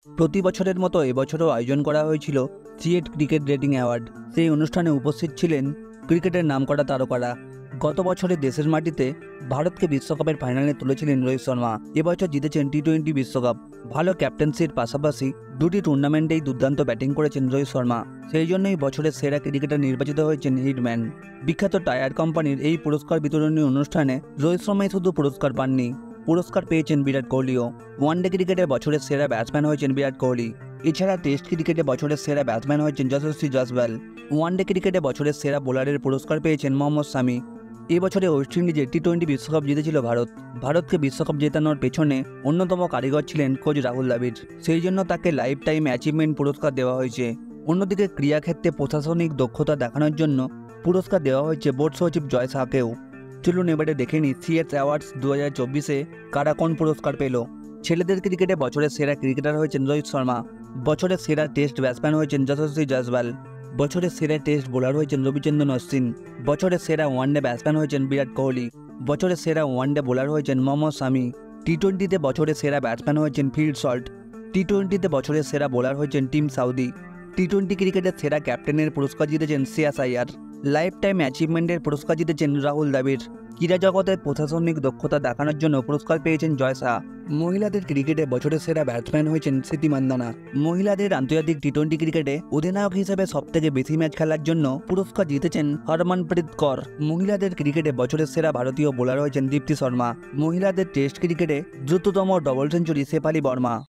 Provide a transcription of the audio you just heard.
প্রতি বছরের মতো এবছরও আয়োজন করা হয়েছিল সিএট ক্রিকেট রেটিং অ্যাওয়ার্ড। সেই অনুষ্ঠানে উপস্থিত ছিলেন ক্রিকেটের নামকরা তারকারা। গত বছরে দেশের মাটিতে ভারতকে বিশ্বকাপের ফাইনালে তুলেছিলেন রোহিত শর্মা। এবছর জিতেছেন টি-20 বিশ্বকাপ। ভালো ক্যাপ্টেন্সির পাশাপাশি দুটি টুর্নামেন্টেই দুর্দান্ত ব্যাটিং করেছেন রোহিত শর্মা। সেই জন্যই বছরের সেরা ক্রিকেটার নির্বাচিত হয়েছেন হিটম্যান। বিখ্যাত টায়ার কোম্পানির এই পুরস্কার বিতরণী অনুষ্ঠানে রোহিত শর্মাই শুধু পুরস্কার পাননি, পুরস্কার পেয়েছেন বিরাট কোহলিও। ওয়ানডে ক্রিকেটে বছরের সেরা ব্যাটসম্যান হয়েছেন বিরাট কোহলি। এছাড়া টেস্ট ক্রিকেটে বছরের সেরা ব্যাটসম্যান হয়েছেন যশস্বী জয়সওয়াল। ওয়ানডে ক্রিকেটে বছরের সেরা বোলারের পুরস্কার পেয়েছেন মোহাম্মদ শামি। এবছরে ওয়েস্ট ইন্ডিজে টি-20 বিশ্বকাপ জিতেছিল ভারত। ভারতকে বিশ্বকাপ জেতানোর পেছনে অন্যতম কারিগর ছিলেন কোচ রাহুল দ্রাবিড়। সেই জন্য তাকে লাইফ টাইম অ্যাচিভমেন্ট পুরস্কার দেওয়া হয়েছে। অন্যদিকে ক্রীড়াক্ষেত্রে প্রশাসনিক দক্ষতা দেখানোর জন্য পুরস্কার দেওয়া হয়েছে বোর্ড সচিব জয় শাহকেও। চলুন এবারে দেখে নিই সিএস অ্যাওয়ার্ডস 2024-এ কারা কোন পুরস্কার পেল। ছেলেদের ক্রিকেটে বছরের সেরা ক্রিকেটার হয়েছেন রোহিত শর্মা। বছরের সেরা টেস্ট ব্যাটসম্যান হয়েছেন যশস্বী জয়সওয়াল। বছরের সেরা টেস্ট বোলার হয়েছেন রবিচন্দ্রন অশ্বিন। বছরের সেরা ওয়ানডে ব্যাটসম্যান হয়েছেন বিরাট কোহলি। বছরের সেরা ওয়ানডে বোলার হয়েছেন মোহাম্মদ শামি। টি-20তে বছরের সেরা ব্যাটসম্যান হয়েছেন ফিল সল্ট। টি-20তে বছরের সেরা বোলার হয়েছেন টিম সাউদি। টি-20 ক্রিকেটের সেরা ক্যাপ্টেনের পুরস্কার জিতেছেন শ্রেয়াস আইয়ার। লাইফ টাইম অ্যাচিভমেন্টের পুরস্কার জিতেছেন রাহুল দ্রাবিড়। ক্রীড়া জগতের প্রশাসনিক দক্ষতা দেখানোর জন্য পুরস্কার পেয়েছেন জয় শাহ। মহিলাদের ক্রিকেটে বছরের সেরা ব্যাটসম্যান হয়েছেন স্মৃতি মান্দানা। মহিলাদের আন্তর্জাতিক টি-20 ক্রিকেটে অধিনায়ক হিসেবে সবথেকে বেশি ম্যাচ খেলার জন্য পুরস্কার জিতেছেন হরমনপ্রীত কর। মহিলাদের ক্রিকেটে বছরের সেরা ভারতীয় বোলার হয়েছেন দীপ্তি শর্মা। মহিলাদের টেস্ট ক্রিকেটে দ্রুততম ডবল সেঞ্চুরি শেফালি বর্মা।